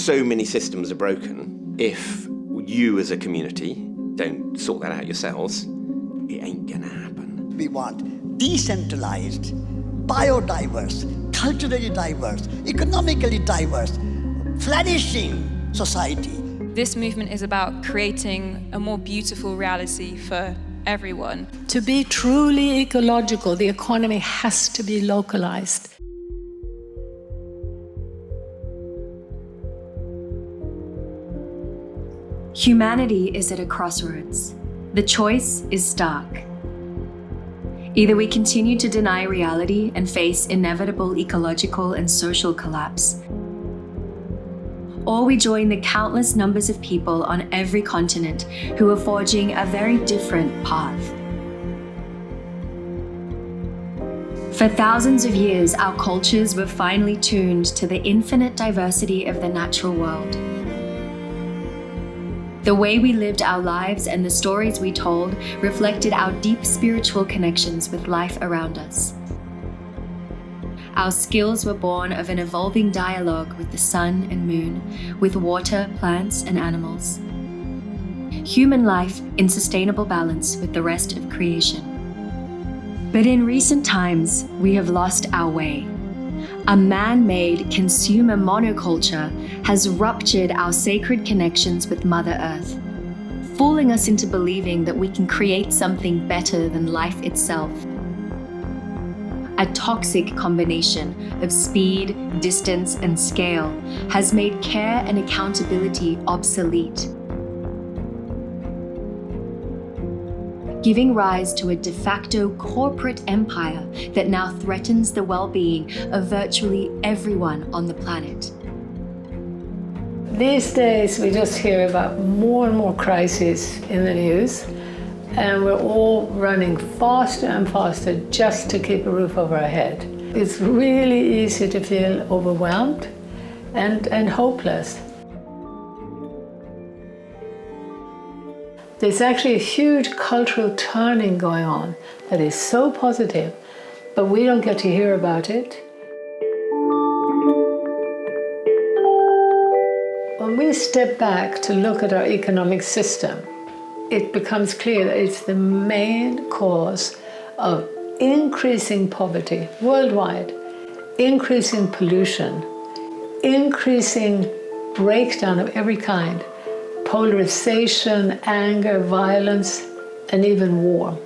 so many systems are broken. If you as a community don't sort that out yourselves, it ain't gonna happen. We want decentralized, biodiverse, culturally diverse, economically diverse, flourishing society. This movement is about creating a more beautiful reality for everyone. To be truly ecological, the economy has to be localized. Humanity is at a crossroads. The choice is stark. Either we continue to deny reality and face inevitable ecological and social collapse, or we join the countless numbers of people on every continent who are forging a very different path. For thousands of years, our cultures were finely tuned to the infinite diversity of the natural world. The way we lived our lives and the stories we told reflected our deep spiritual connections with life around us. Our skills were born of an evolving dialogue with the sun and moon, with water, plants, and animals. Human life in sustainable balance with the rest of creation. But in recent times, we have lost our way. A man-made consumer monoculture has ruptured our sacred connections with Mother Earth, fooling us into believing that we can create something better than life itself. A toxic combination of speed, distance, and scale has made care and accountability obsolete, giving rise to a de facto corporate empire that now threatens the well-being of virtually everyone on the planet. These days, we just hear about more and more crises in the news, and we're all running faster and faster just to keep a roof over our head. It's really easy to feel overwhelmed and hopeless. There's actually a huge cultural turning going on that is so positive, but we don't get to hear about it. When we step back to look at our economic system, it becomes clear that it's the main cause of increasing poverty worldwide, increasing pollution, increasing breakdown of every kind, polarization, anger, violence, and even war.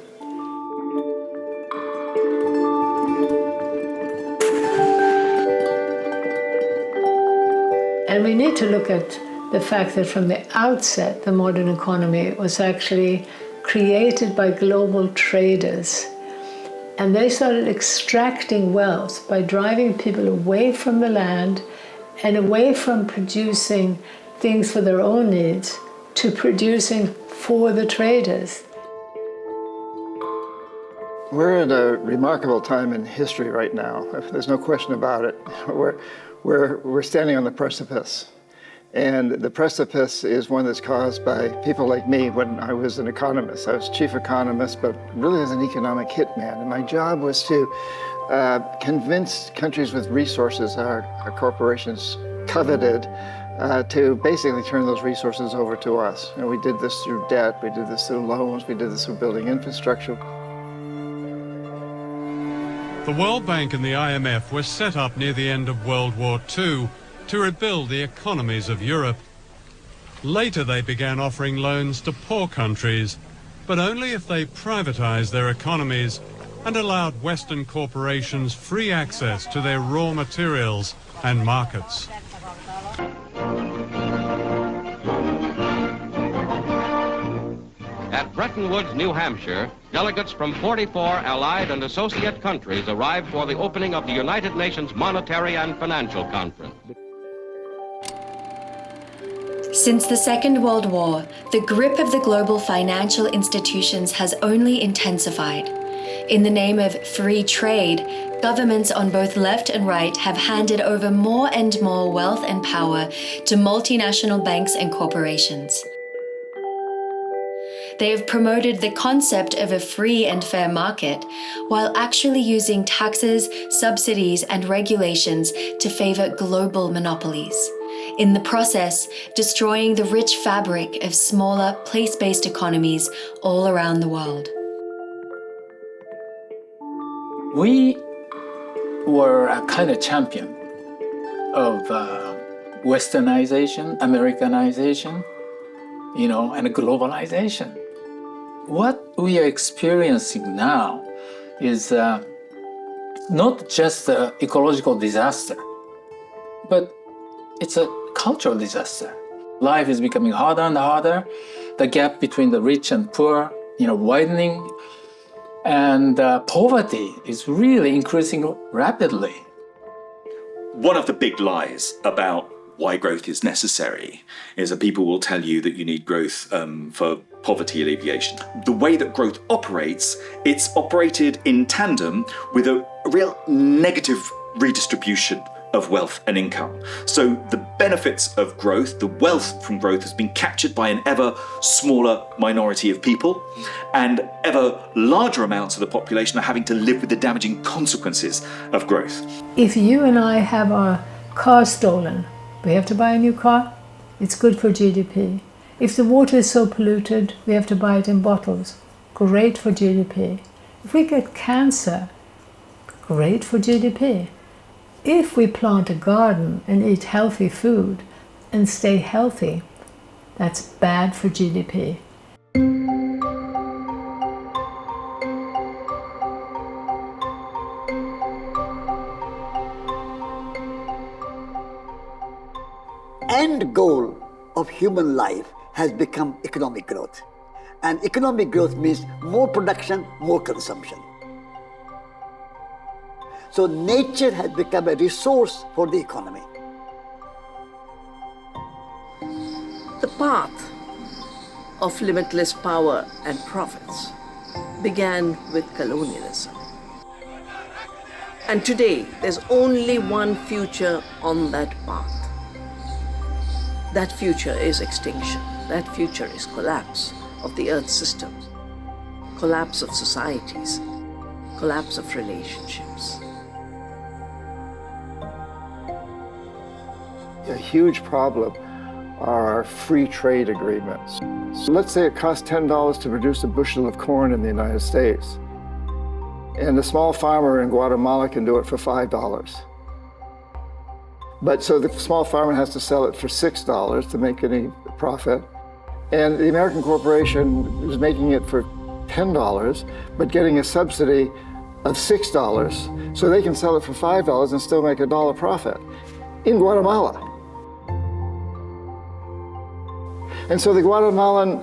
And we need to look at the fact that from the outset, the modern economy was actually created by global traders. And they started extracting wealth by driving people away from the land and away from producing things for their own needs to producing for the traders. We're at a remarkable time in history right now. There's no question about it. We're standing on the precipice. And the precipice is one that's caused by people like me when I was an economist. I was chief economist, but really as an economic hitman. And my job was to convince countries with resources our corporations coveted to basically turn those resources over to us. And we did this through debt, we did this through loans, we did this through building infrastructure. The World Bank and the IMF were set up near the end of World War II to rebuild the economies of Europe. Later they began offering loans to poor countries, but only if they privatized their economies and allowed Western corporations free access to their raw materials and markets. At Bretton Woods, New Hampshire, delegates from 44 allied and associate countries arrived for the opening of the United Nations Monetary and Financial Conference. Since the Second World War, the grip of the global financial institutions has only intensified. In the name of free trade, governments on both left and right have handed over more and more wealth and power to multinational banks and corporations. They have promoted the concept of a free and fair market, while actually using taxes, subsidies, and regulations to favor global monopolies. in the process destroying the rich fabric of smaller, place-based economies all around the world. We were a kind of champion of Westernization, Americanization, and globalization. What we are experiencing now is not just an ecological disaster, but it's a cultural disaster. Life is becoming harder and harder. The gap between the rich and poor, widening. And poverty is really increasing rapidly. One of the big lies about why growth is necessary is that people will tell you that you need growth for poverty alleviation. The way that growth operates, it's operated in tandem with a real negative redistribution of wealth and income. So the benefits of growth, the wealth from growth, has been captured by an ever smaller minority of people, and ever larger amounts of the population are having to live with the damaging consequences of growth. If you and I have our car stolen, we have to buy a new car. It's good for GDP. If the water is so polluted, we have to buy it in bottles. Great for GDP. If we get cancer, great for GDP. If we plant a garden and eat healthy food and stay healthy, that's bad for GDP. End goal of human life has become economic growth. And economic growth means more production, more consumption. So nature has become a resource for the economy. The path of limitless power and profits began with colonialism. And today, there's only one future on that path. That future is extinction. That future is collapse of the Earth systems, collapse of societies, collapse of relationships. A huge problem are our free trade agreements. So let's say it costs $10 to produce a bushel of corn in the United States, and the small farmer in Guatemala can do it for $5. But so the small farmer has to sell it for $6 to make any profit, and the American corporation is making it for $10, but getting a subsidy of $6, so they can sell it for $5 and still make $1 profit in Guatemala. And so the Guatemalan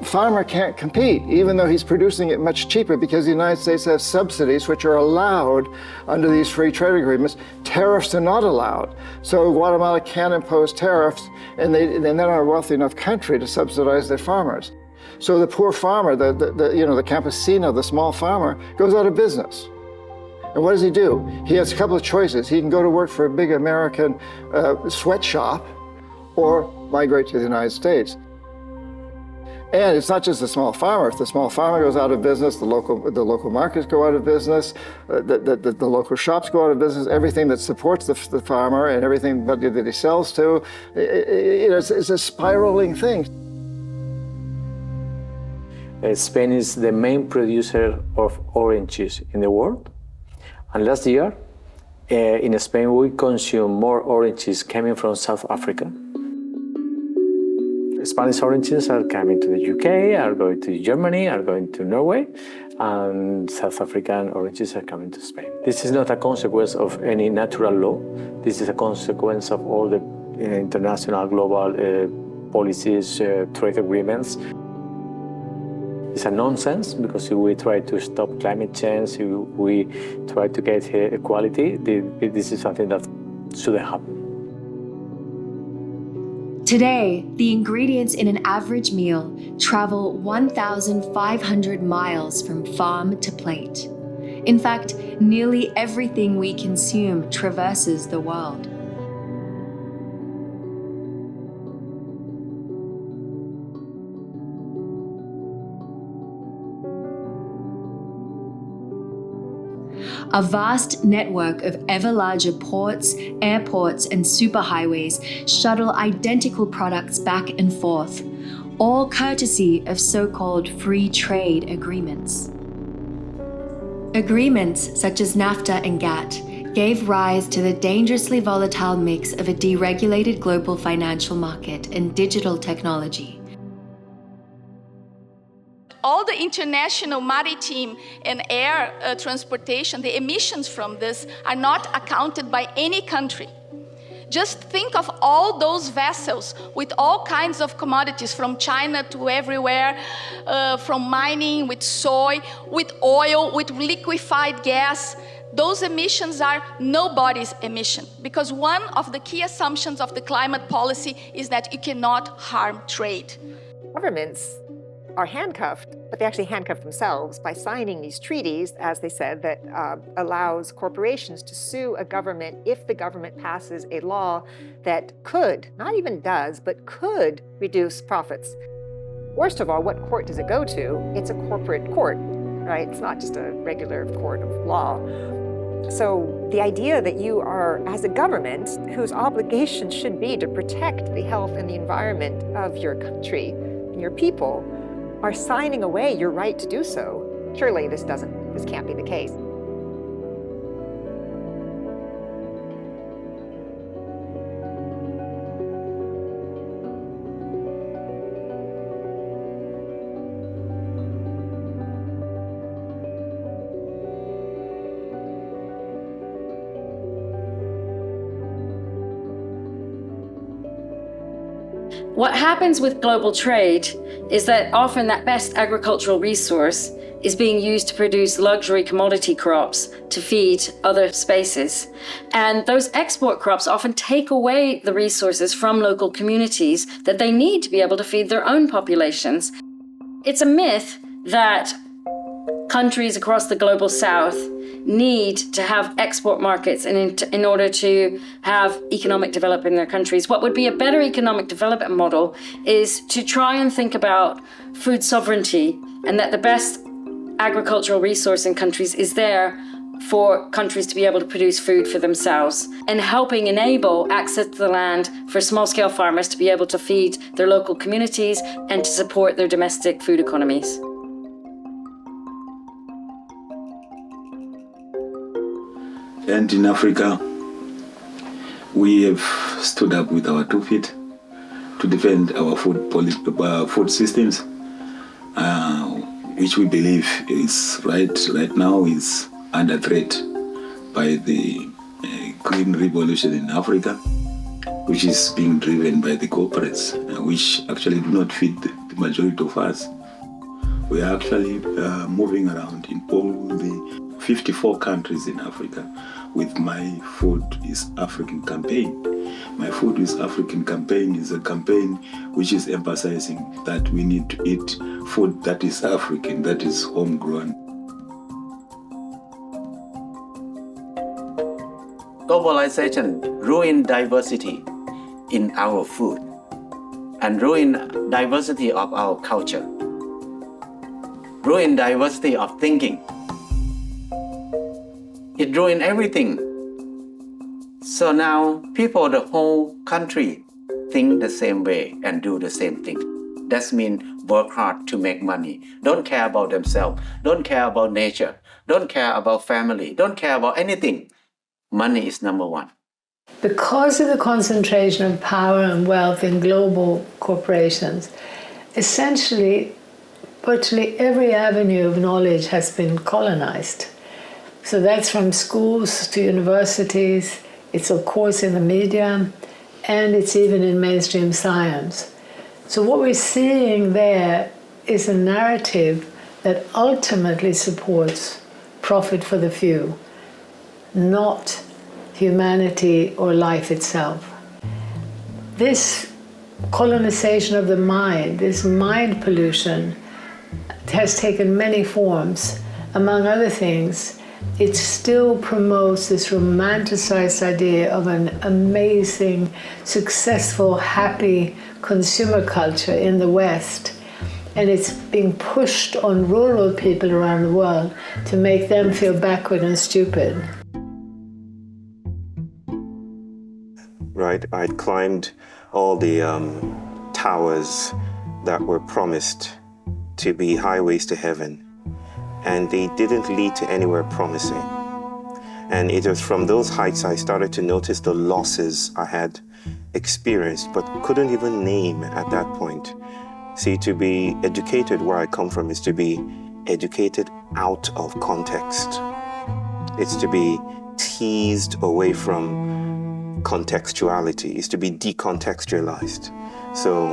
farmer can't compete, even though he's producing it much cheaper, because the United States has subsidies which are allowed under these free trade agreements. Tariffs are not allowed. So Guatemala can't impose tariffs, and they're not a wealthy enough country to subsidize their farmers. So the poor farmer, the campesino, the small farmer, goes out of business. And what does he do? He has a couple of choices. He can go to work for a big American sweatshop, or migrate to the United States. And it's not just the small farmer. If the small farmer goes out of business, the local markets go out of business, the local shops go out of business, everything that supports the farmer and everything that he sells to, it's a spiraling thing. Spain is the main producer of oranges in the world. And last year, in Spain, we consume more oranges coming from South Africa. Spanish oranges are coming to the UK, are going to Germany, are going to Norway, and South African oranges are coming to Spain. This is not a consequence of any natural law. This is a consequence of all the international global policies, trade agreements. It's a nonsense, because if we try to stop climate change, if we try to get equality, this is something that shouldn't happen. Today, the ingredients in an average meal travel 1,500 miles from farm to plate. In fact, nearly everything we consume traverses the world. A vast network of ever larger ports, airports, and superhighways shuttle identical products back and forth, all courtesy of so-called free trade agreements. Agreements such as NAFTA and GATT gave rise to the dangerously volatile mix of a deregulated global financial market and digital technology. All the international maritime and air transportation, the emissions from this are not accounted by any country. Just think of all those vessels with all kinds of commodities from China to everywhere, from mining, with soy, with oil, with liquefied gas. Those emissions are nobody's emission, because one of the key assumptions of the climate policy is that you cannot harm trade. Governments are handcuffed, but they actually handcuff themselves by signing these treaties, as they said, that allows corporations to sue a government if the government passes a law that could, not even does, but could reduce profits. Worst of all, what court does it go to? It's a corporate court, right? It's not just a regular court of law. So the idea that you are, as a government, whose obligation should be to protect the health and the environment of your country and your people, are signing away your right to do so. Surely this can't be the case. What happens with global trade is that often that best agricultural resource is being used to produce luxury commodity crops to feed other spaces. And those export crops often take away the resources from local communities that they need to be able to feed their own populations. It's a myth that countries across the global south need to have export markets in order to have economic development in their countries. What would be a better economic development model is to try and think about food sovereignty, and that the best agricultural resource in countries is there for countries to be able to produce food for themselves, and helping enable access to the land for small-scale farmers to be able to feed their local communities and to support their domestic food economies. And in Africa, we have stood up with our 2 feet to defend our food systems, which we believe is right now is under threat by the green revolution in Africa, which is being driven by the corporates, which actually do not feed the majority of us. We are actually moving around in all the 54 countries in Africa with My Food is African campaign. My Food is African campaign is a campaign which is emphasizing that we need to eat food that is African, that is homegrown. Globalization ruined diversity in our food and ruined diversity of our culture, ruined diversity of thinking. It ruined everything. So now people, the whole country, think the same way and do the same thing. That means work hard to make money. Don't care about themselves. Don't care about nature. Don't care about family. Don't care about anything. Money is number one. Because of the concentration of power and wealth in global corporations, essentially, virtually every avenue of knowledge has been colonized. So that's from schools to universities, it's of course in the media, and it's even in mainstream science. So what we're seeing there is a narrative that ultimately supports profit for the few, not humanity or life itself. This colonization of the mind, this mind pollution, has taken many forms. Among other things, it still promotes this romanticized idea of an amazing, successful, happy consumer culture in the West. And it's being pushed on rural people around the world to make them feel backward and stupid. Right, I'd climbed all the towers that were promised to be highways to heaven, and they didn't lead to anywhere promising. And it was from those heights I started to notice the losses I had experienced, but couldn't even name at that point. See, to be educated where I come from is to be educated out of context. It's to be teased away from contextuality. It's to be decontextualized. So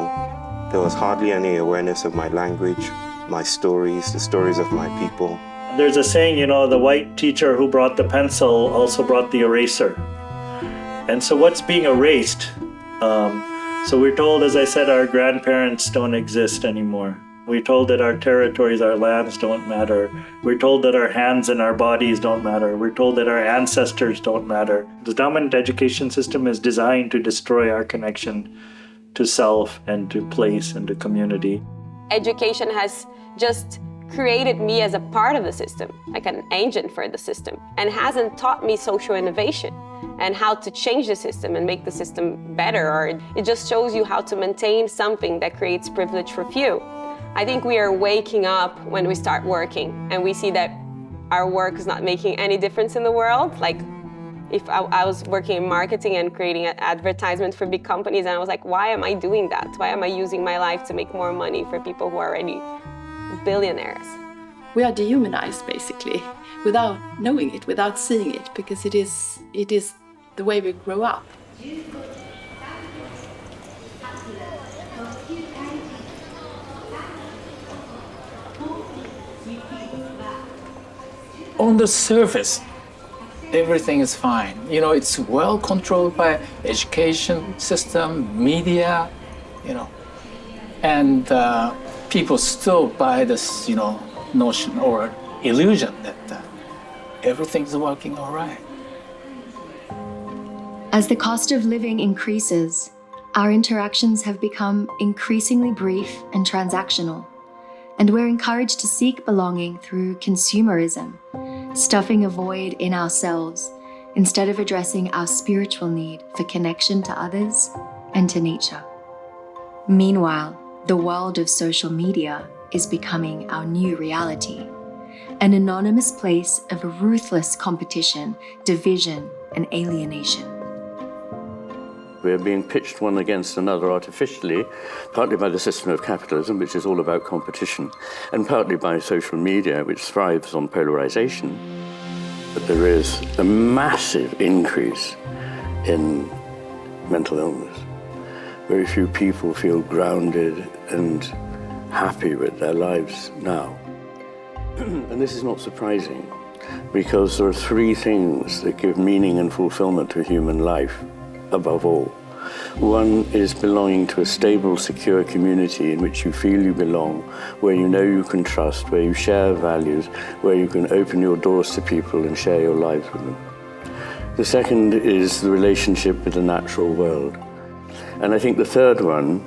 there was hardly any awareness of my language, my stories, the stories of my people. There's a saying, the white teacher who brought the pencil also brought the eraser. And so what's being erased? So we're told, as I said, our grandparents don't exist anymore. We're told that our territories, our lands don't matter. We're told that our hands and our bodies don't matter. We're told that our ancestors don't matter. The dominant education system is designed to destroy our connection to self and to place and to community. Education has just created me as a part of the system, like an agent for the system, and hasn't taught me social innovation and how to change the system and make the system better, or it just shows you how to maintain something that creates privilege for few. I think we are waking up when we start working and we see that our work is not making any difference in the world. Like if I was working in marketing and creating an advertisement for big companies, and I was like, why am I doing that? Why am I using my life to make more money for people who are already billionaires? We are dehumanized, basically, without knowing it, without seeing it, because it is the way we grow up. On the surface, everything is fine. It's well controlled by education system, media, and people still buy this, notion or illusion that everything's working all right. As the cost of living increases, our interactions have become increasingly brief and transactional, and we're encouraged to seek belonging through consumerism, stuffing a void in ourselves instead of addressing our spiritual need for connection to others and to nature. Meanwhile, the world of social media is becoming our new reality, an anonymous place of ruthless competition, division, and alienation. We're being pitched one against another artificially, partly by the system of capitalism, which is all about competition, and partly by social media, which thrives on polarization. But there is a massive increase in mental illness. Very few people feel grounded and happy with their lives now. And this is not surprising, because there are three things that give meaning and fulfillment to human life above all. One is belonging to a stable, secure community in which you feel you belong, where you know you can trust, where you share values, where you can open your doors to people and share your lives with them. The second is the relationship with the natural world. And I think the third one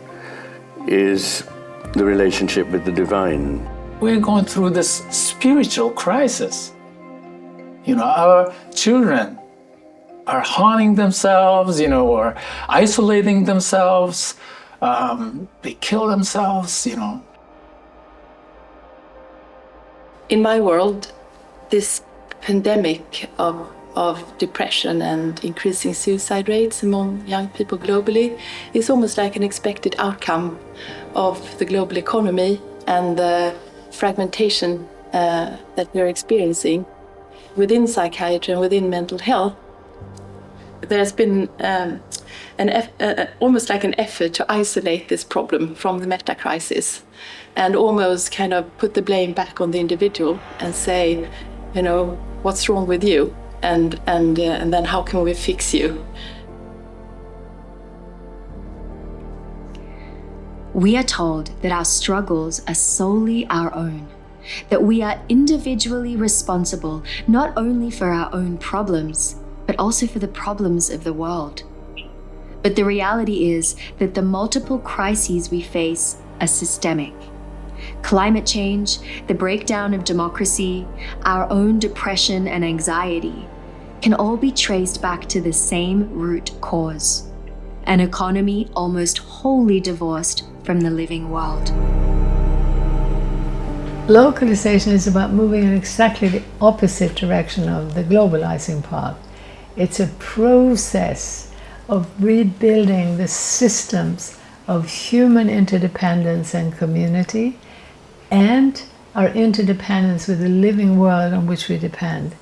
is the relationship with the divine. We're going through this spiritual crisis. Our children are harming themselves, or isolating themselves. They kill themselves, In my world, this pandemic of depression and increasing suicide rates among young people globally is almost like an expected outcome of the global economy and the fragmentation that we're experiencing within psychiatry and within mental health. There's been almost like an effort to isolate this problem from the meta-crisis and almost kind of put the blame back on the individual and say, what's wrong with you? And then how can we fix you? We are told that our struggles are solely our own, that we are individually responsible not only for our own problems, but also for the problems of the world. But the reality is that the multiple crises we face are systemic. climate change, the breakdown of democracy, our own depression and anxiety can all be traced back to the same root cause: an economy almost wholly divorced from the living world. Localization is about moving in exactly the opposite direction of the globalizing path. It's a process of rebuilding the systems of human interdependence and community, and our interdependence with the living world on which we depend.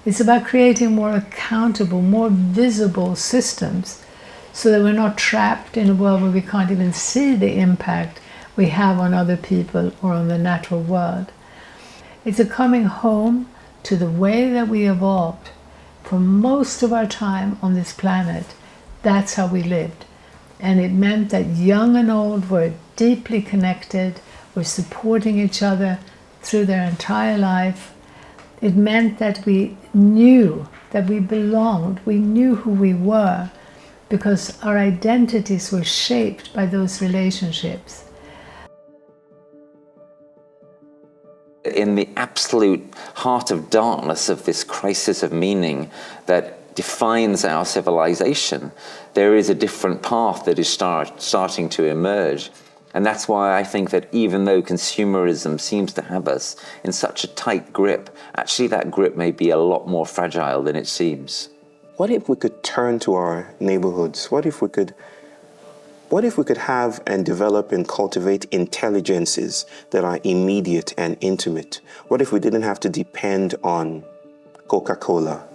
It's about creating more accountable, more visible systems so that we're not trapped in a world where we can't even see the impact we have on other people or on the natural world. It's a coming home to the way that we evolved. For most of our time on this planet, that's how we lived. And it meant that young and old were deeply connected, were supporting each other through their entire life. It meant that we knew that we belonged, we knew who we were, because our identities were shaped by those relationships. In the absolute heart of darkness of this crisis of meaning that defines our civilization, there is a different path that is starting to emerge. And that's why I think that even though consumerism seems to have us in such a tight grip, actually that grip may be a lot more fragile than it seems. What if we could turn to our neighborhoods? What if we could have and develop and cultivate intelligences that are immediate and intimate? What if we didn't have to depend on Coca-Cola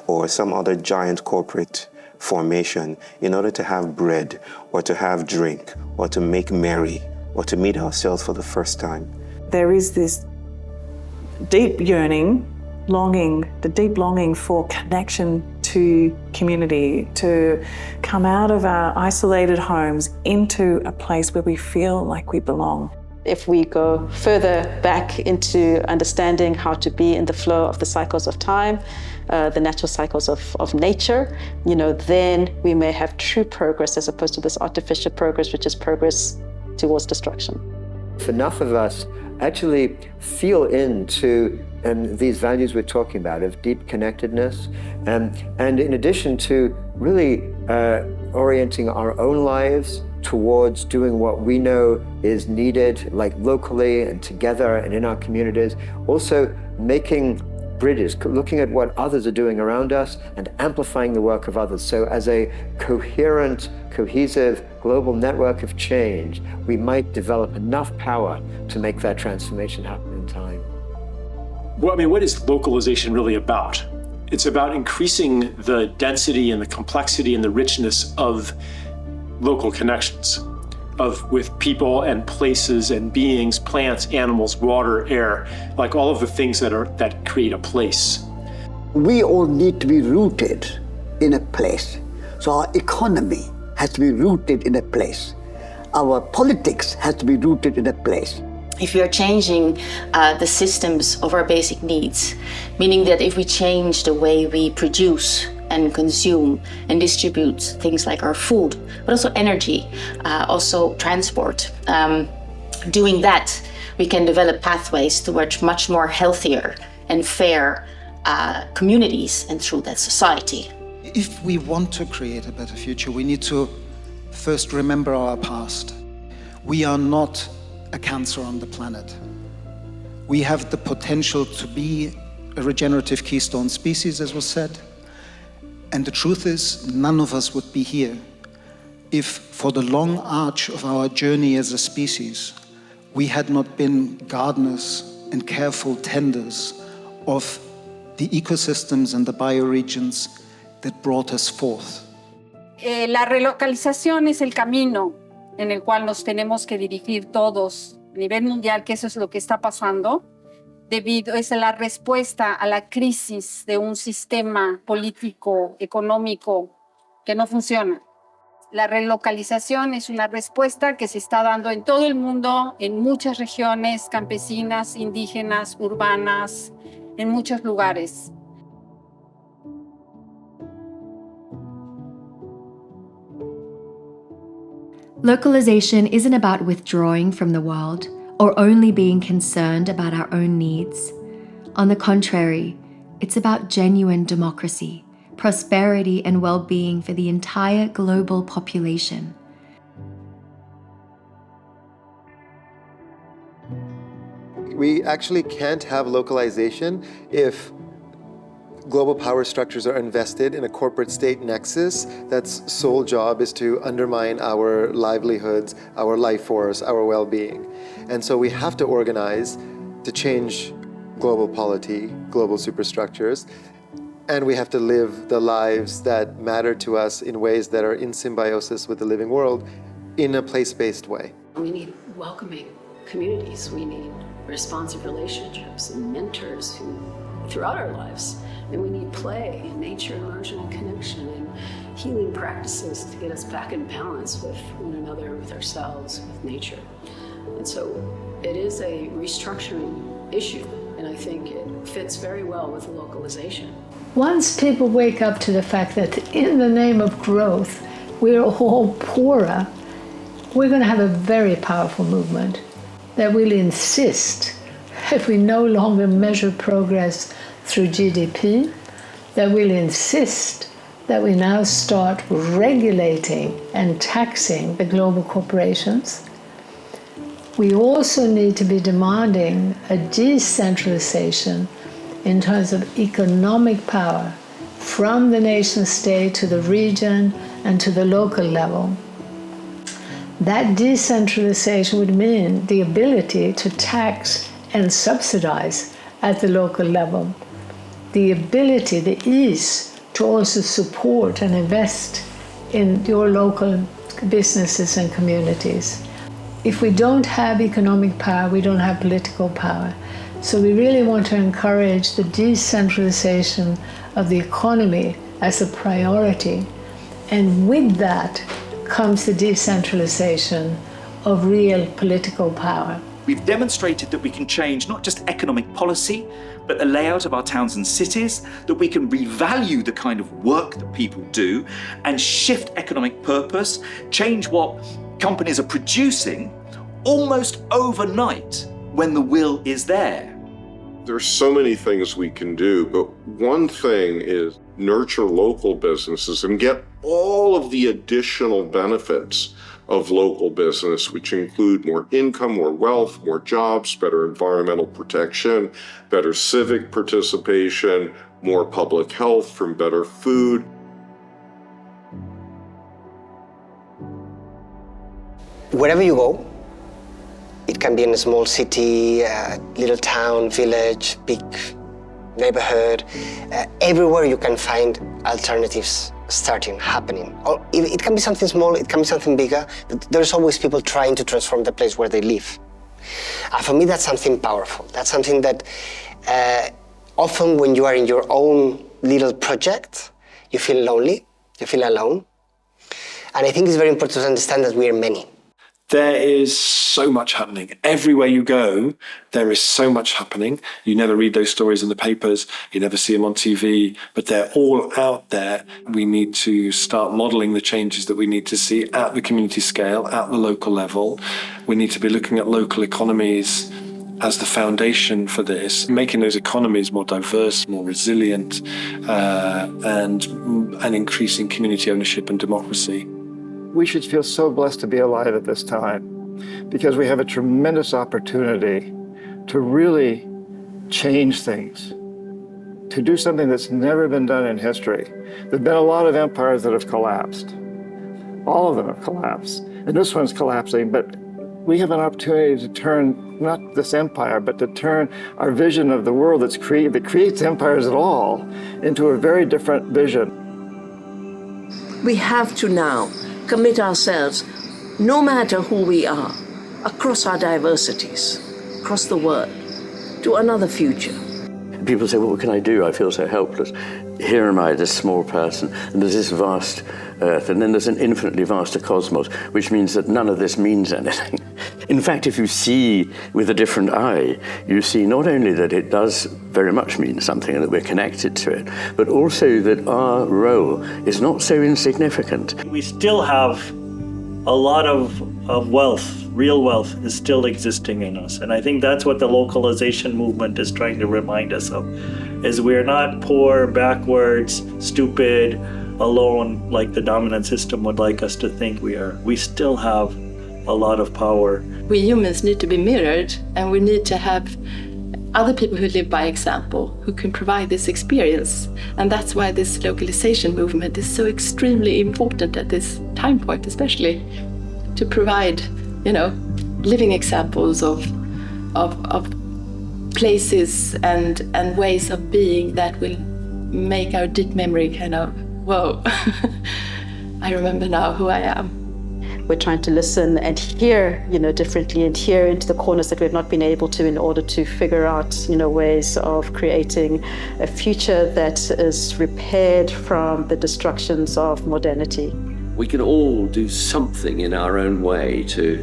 or some other giant corporate formation in order to have bread or to have drink or to make merry or to meet ourselves for the first time? There is this deep yearning, the deep longing for connection to community, to come out of our isolated homes into a place where we feel like we belong. If we go further back into understanding how to be in the flow of the cycles of time, the natural cycles of nature, then we may have true progress as opposed to this artificial progress, which is progress towards destruction. If enough of us actually feel into these values we're talking about of deep connectedness, and in addition to really orienting our own lives towards doing what we know is needed, like locally and together and in our communities, also making bridges, looking at what others are doing around us and amplifying the work of others. So as a coherent, cohesive global network of change, we might develop enough power to make that transformation happen in time. Well, I mean, what is localization really about? It's about increasing the density and the complexity and the richness of local connections, with people and places and beings, plants, animals, water, air, like all of the things that create a place. We all need to be rooted in a place. So our economy has to be rooted in a place. Our politics has to be rooted in a place. If we are changing the systems of our basic needs, meaning that if we change the way we produce and consume and distribute things like our food, but also energy, also transport, doing that, we can develop pathways towards much more healthier and fair communities and through that society. If we want to create a better future, we need to first remember our past. We are not a cancer on the planet. We have the potential to be a regenerative keystone species, as was said. And the truth is, none of us would be here if, for the long arch of our journey as a species, we had not been gardeners and careful tenders of the ecosystems and the bioregions that brought us forth. La relocalización es el camino en el cual nos tenemos que dirigir todos a nivel mundial, que eso es lo que está pasando, es la respuesta a la crisis de un sistema político, económico que no funciona. La relocalización es una respuesta que se está dando en todo el mundo, en muchas regiones campesinas, indígenas, urbanas, en muchos lugares. Localization isn't about withdrawing from the world or only being concerned about our own needs. On the contrary, it's about genuine democracy, prosperity and well-being for the entire global population. We actually can't have localization if global power structures are invested in a corporate state nexus that's sole job is to undermine our livelihoods, our life force, our well-being. And so we have to organize to change global polity, global superstructures, and we have to live the lives that matter to us in ways that are in symbiosis with the living world in a place-based way. We need welcoming communities. We need responsive relationships and mentors who, throughout our lives, and we need play and nature, immersion, and connection, and healing practices to get us back in balance with one another, with ourselves, with nature. And so it is a restructuring issue, and I think it fits very well with localization. Once people wake up to the fact that in the name of growth, we're all poorer, we're going to have a very powerful movement that will insist that we no longer measure progress through GDP, that will insist that we now start regulating and taxing the global corporations. We also need to be demanding a decentralization in terms of economic power from the nation state to the region and to the local level. That decentralization would mean the ability to tax and subsidize at the local level, the ability, the ease to also support and invest in your local businesses and communities. If we don't have economic power, we don't have political power. So we really want to encourage the decentralization of the economy as a priority. And with that comes the decentralization of real political power. We've demonstrated that we can change not just economic policy, but the layout of our towns and cities, that we can revalue the kind of work that people do and shift economic purpose, change what companies are producing almost overnight when the will is there. There's so many things we can do, but one thing is nurture local businesses and get all of the additional benefits of local business, which include more income, more wealth, more jobs, better environmental protection, better civic participation, more public health from better food. Wherever you go, it can be in a small city, little town, village, big neighborhood, everywhere you can find alternatives happening. Or it can be something small, it can be something bigger, but there's always people trying to transform the place where they live. For me, that's something powerful. That's something that often when you are in your own little project, you feel lonely, you feel alone. And I think it's very important to understand that we are many. There is so much happening. Everywhere you go, there is so much happening. You never read those stories in the papers, you never see them on TV, but they're all out there. We need to start modeling the changes that we need to see at the community scale, at the local level. We need to be looking at local economies as the foundation for this, making those economies more diverse, more resilient, and increasing community ownership and democracy. We should feel so blessed to be alive at this time because we have a tremendous opportunity to really change things, to do something that's never been done in history. There have been a lot of empires that have collapsed. All of them have collapsed, and this one's collapsing, but we have an opportunity to turn not this empire, but to turn our vision of the world that creates empires at all into a very different vision. We have to now commit ourselves, no matter who we are, across our diversities, across the world, to another future. People say, well, what can I do? I feel so helpless. Here am I, this small person, and there's this vast earth, and then there's an infinitely vaster cosmos, which means that none of this means anything. In fact, if you see with a different eye, you see not only that it does very much mean something and that we're connected to it, but also that our role is not so insignificant. We still have a lot of wealth, real wealth, is still existing in us. And I think that's what the localization movement is trying to remind us of, is we're not poor, backwards, stupid, alone like the dominant system would like us to think we are. We still have a lot of power. We humans need to be mirrored, and we need to have other people who live by example, who can provide this experience. And that's why this localization movement is so extremely important at this time point, especially to provide, living examples of places and ways of being that will make our deep memory kind of, whoa, I remember now who I am. We're trying to listen and hear, differently, and hear into the corners that we've not been able to, in order to figure out, ways of creating a future that is repaired from the destructions of modernity. We can all do something in our own way to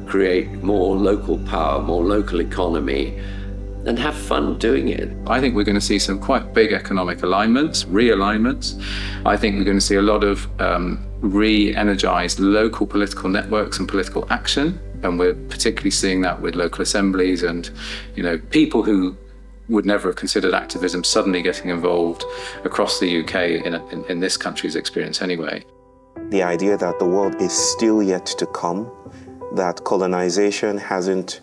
create more local power, more local economy, and have fun doing it. I think we're going to see some quite big economic alignments, realignments. I think we're going to see a lot of re-energized local political networks and political action. And we're particularly seeing that with local assemblies and, people who would never have considered activism suddenly getting involved across the UK in this country's experience anyway. The idea that the world is still yet to come, that colonization hasn't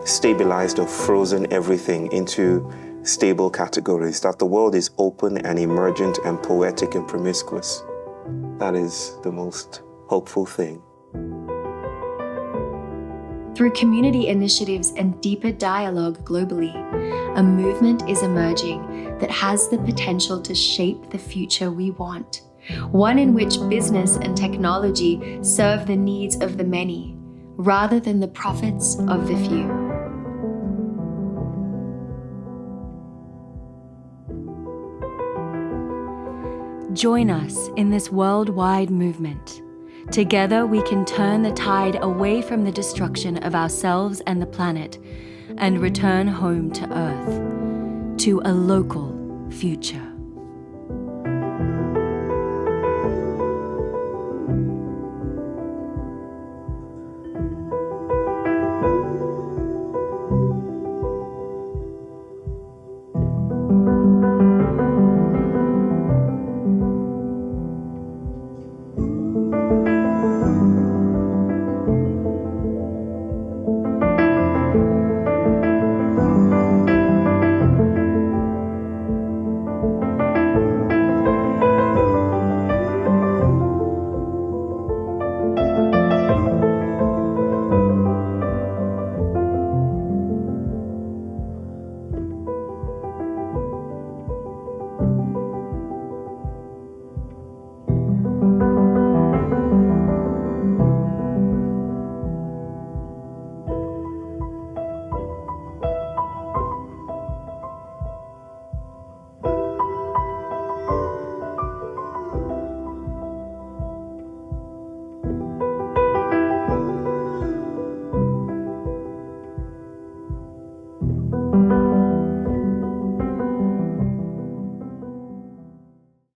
stabilized or frozen everything into stable categories, that the world is open and emergent and poetic and promiscuous. That is the most hopeful thing. Through community initiatives and deeper dialogue globally, a movement is emerging that has the potential to shape the future we want. One in which business and technology serve the needs of the many, rather than the profits of the few. Join us in this worldwide movement. Together we can turn the tide away from the destruction of ourselves and the planet and return home to Earth, to a local future.